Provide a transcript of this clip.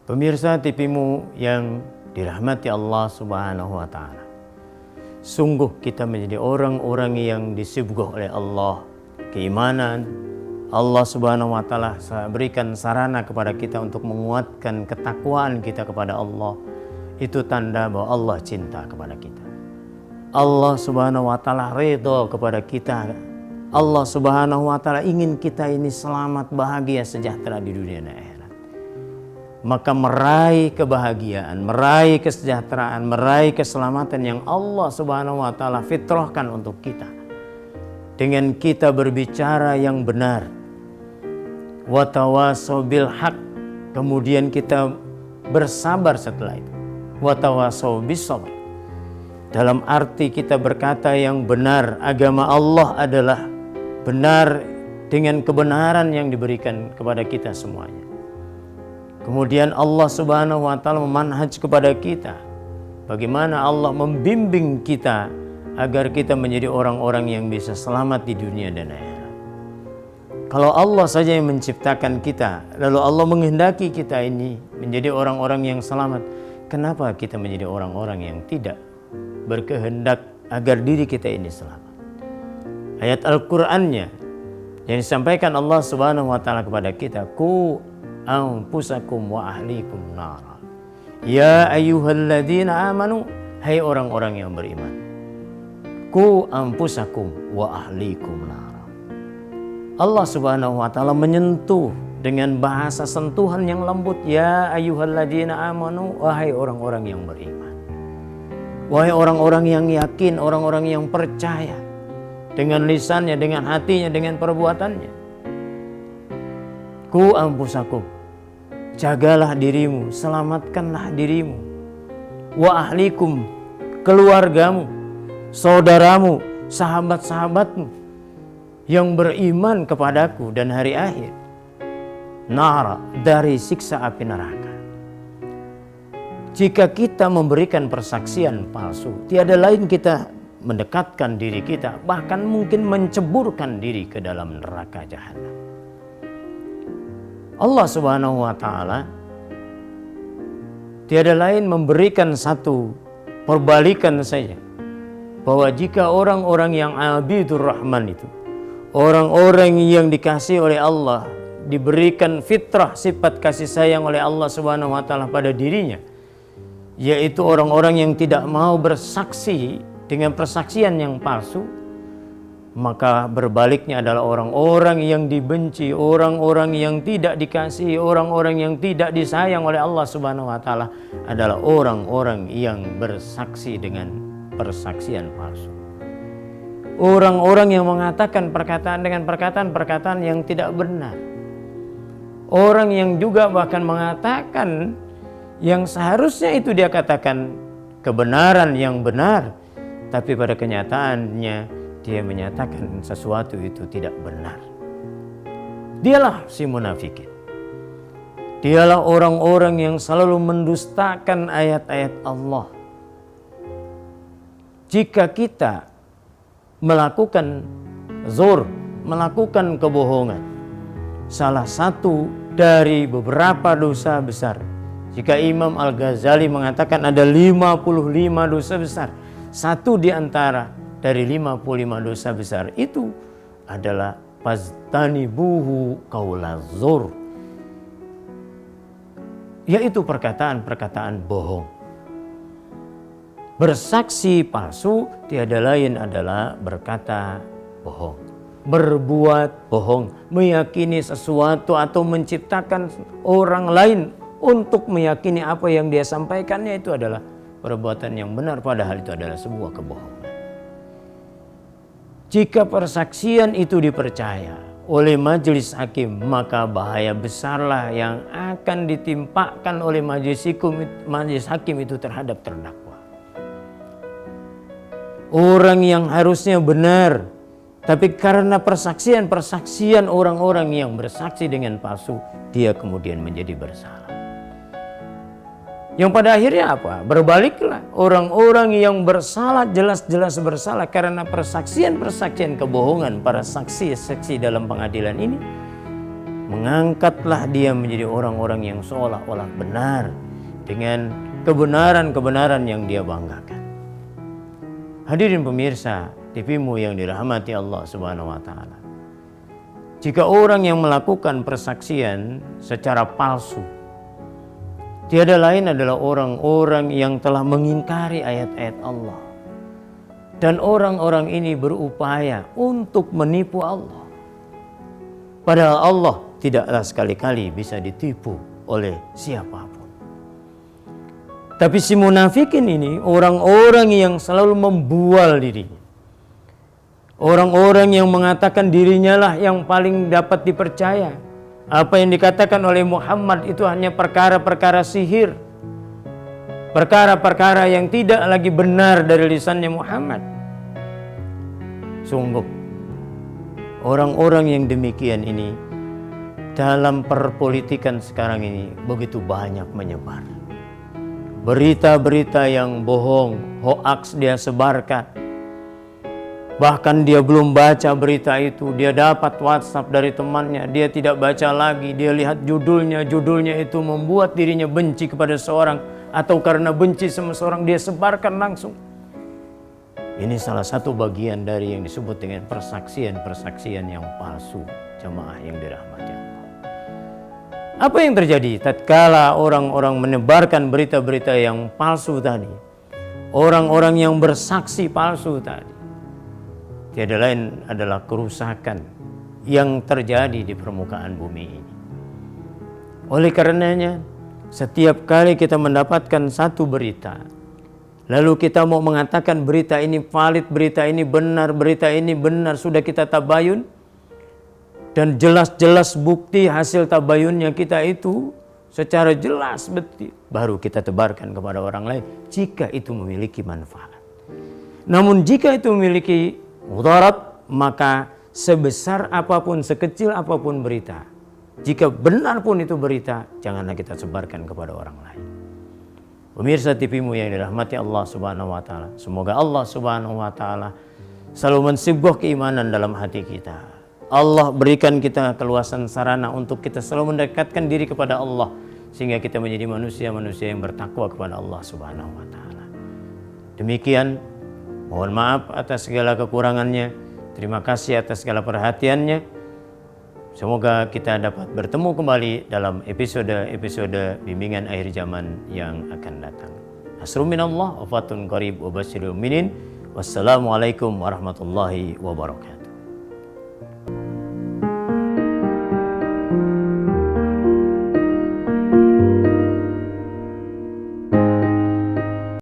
Pemirsa TV-Mu yang dirahmati Allah Subhanahu wa Ta'ala, sungguh kita menjadi orang-orang yang disuguh oleh Allah keimanan. Allah Subhanahu wa Ta'ala berikan sarana kepada kita untuk menguatkan ketakwaan kita kepada Allah. Itu tanda bahwa Allah cinta kepada kita. Allah Subhanahu wa Ta'ala ridha kepada kita. Allah Subhanahu wa Ta'ala ingin kita ini selamat, bahagia, sejahtera di dunia dan akhirat. Maka meraih kebahagiaan, meraih kesejahteraan, meraih keselamatan yang Allah Subhanahu wa Ta'ala fitrahkan untuk kita, dengan kita berbicara yang benar, wa tawasau bil haq, kemudian kita bersabar setelah itu, wa tawasau bis sabr, dalam arti kita berkata yang benar. Agama Allah adalah benar dengan kebenaran yang diberikan kepada kita semuanya. Kemudian Allah Subhanahu wa Ta'ala memanhaj kepada kita bagaimana Allah membimbing kita agar kita menjadi orang-orang yang bisa selamat di dunia dan akhirat. Kalau Allah saja yang menciptakan kita, lalu Allah menghendaki kita ini menjadi orang-orang yang selamat, kenapa kita menjadi orang-orang yang tidak berkehendak agar diri kita ini selamat? Ayat Al-Qur'annya yang disampaikan Allah Subhanahu wa Ta'ala kepada kita, ku anfusakum wa ahlikum nara. Ya ayyuhalladzina amanu, hai orang-orang yang beriman. Ku anfusakum wa ahlikum nara. Allah Subhanahu wa Ta'ala menyentuh dengan bahasa sentuhan yang lembut. Ya ayyuhalladzina amanu, wahai orang-orang yang beriman. Wahai orang-orang yang yakin, orang-orang yang percaya, dengan lisannya, dengan hatinya, dengan perbuatannya. Ku anfusakum, jagalah dirimu, selamatkanlah dirimu. Wa ahlikum, keluargamu, saudaramu, sahabat-sahabatmu yang beriman kepadaku dan hari akhir. Nara, dari siksa api neraka. Jika kita memberikan persaksian palsu, tiada lain kita mendekatkan diri kita, bahkan mungkin menceburkan diri ke dalam neraka jahanam. Allah Subhanahu wa Ta'ala tiada lain memberikan satu perbalikan saja, bahwa jika orang-orang yang abidur rahman itu, orang-orang yang dikasihi oleh Allah, diberikan fitrah sifat kasih sayang oleh Allah Subhanahu wa Ta'ala pada dirinya, yaitu orang-orang yang tidak mau bersaksi dengan persaksian yang palsu, maka berbaliknya adalah orang-orang yang dibenci, orang-orang yang tidak dikasihi, orang-orang yang tidak disayang oleh Allah Subhanahu wa Ta'ala adalah orang-orang yang bersaksi dengan persaksian palsu. Orang-orang yang mengatakan perkataan dengan perkataan-perkataan yang tidak benar. Orang yang juga bahkan mengatakan yang seharusnya itu dia katakan kebenaran yang benar, tapi pada kenyataannya dia menyatakan sesuatu itu tidak benar. Dialah si munafikin. Dialah orang-orang yang selalu mendustakan ayat-ayat Allah. Jika kita melakukan zur, melakukan kebohongan, salah satu dari beberapa dosa besar. Jika Imam Al-Ghazali mengatakan ada 55 dosa besar, satu di antara dari 55 dosa besar itu adalah fastanibuhu qaulaz zur, yaitu perkataan-perkataan bohong. Bersaksi palsu tiada lain adalah berkata bohong, berbuat bohong, meyakini sesuatu atau menciptakan orang lain untuk meyakini apa yang dia sampaikannya itu adalah perbuatan yang benar, padahal itu adalah sebuah kebohongan. Jika persaksian itu dipercaya oleh majelis hakim, maka bahaya besarlah yang akan ditimpakan oleh majelis hakim itu terhadap terdakwa. Orang yang harusnya benar, tapi karena persaksian orang-orang yang bersaksi dengan palsu, dia kemudian menjadi bersalah. Yang pada akhirnya apa? Berbaliklah, orang-orang yang bersalah jelas-jelas bersalah karena persaksian kebohongan para saksi-saksi dalam pengadilan ini, Mengangkatlah dia menjadi orang-orang yang seolah-olah benar dengan kebenaran-kebenaran yang dia banggakan. Hadirin pemirsa TV-mu yang dirahmati Allah Subhanahu wa taala. Jika orang yang melakukan persaksian secara palsu, tiada lain adalah orang-orang yang telah mengingkari ayat-ayat Allah. Dan orang-orang ini berupaya untuk menipu Allah. Padahal Allah tidaklah sekali-kali bisa ditipu oleh siapapun. Tapi si munafikin ini orang-orang yang selalu membual dirinya. Orang-orang yang mengatakan dirinya lah yang paling dapat dipercaya. Apa yang dikatakan oleh Muhammad itu hanya perkara-perkara sihir. Perkara-perkara yang tidak lagi benar dari lisannya Muhammad. Sungguh, orang-orang yang demikian ini dalam perpolitikan sekarang ini begitu banyak menyebar. Berita-berita yang bohong, hoaks dia sebarkan. Bahkan dia belum baca berita itu, dia dapat WhatsApp dari temannya, dia tidak baca lagi, dia lihat judulnya itu membuat dirinya benci kepada seorang, atau karena benci sama seorang dia sebarkan langsung. Ini salah satu bagian dari yang disebut dengan persaksian-persaksian yang palsu, jemaah yang dirahmati Allah. Apa yang terjadi tatkala orang-orang menebarkan berita-berita yang palsu tadi? Orang-orang yang bersaksi palsu tadi, tiada lain adalah kerusakan yang terjadi di permukaan bumi ini. Oleh karenanya, setiap kali kita mendapatkan satu berita, lalu kita mau mengatakan berita ini valid, berita ini benar, sudah kita tabayun, dan jelas-jelas bukti hasil tabayunnya kita itu secara jelas betul, baru kita tebarkan kepada orang lain jika itu memiliki manfaat. Namun jika itu memiliki mudarat, maka sebesar apapun, sekecil apapun berita, jika benar pun itu berita, janganlah kita sebarkan kepada orang lain. Pemirsa TV-mu yang dirahmati Allah Subhanahu wa taala, semoga Allah Subhanahu wa taala selalu mensibgah keimanan dalam hati kita. Allah berikan kita keluasan sarana untuk kita selalu mendekatkan diri kepada Allah, sehingga kita menjadi manusia-manusia yang bertakwa kepada Allah Subhanahu wa taala. Demikian, mohon maaf atas segala kekurangannya. Terima kasih atas segala perhatiannya. Semoga kita dapat bertemu kembali dalam episode-episode bimbingan akhir zaman yang akan datang. Nasrun minallah wa fatun qarib wa basyiril mu'minin. Wassalamualaikum warahmatullahi wabarakatuh.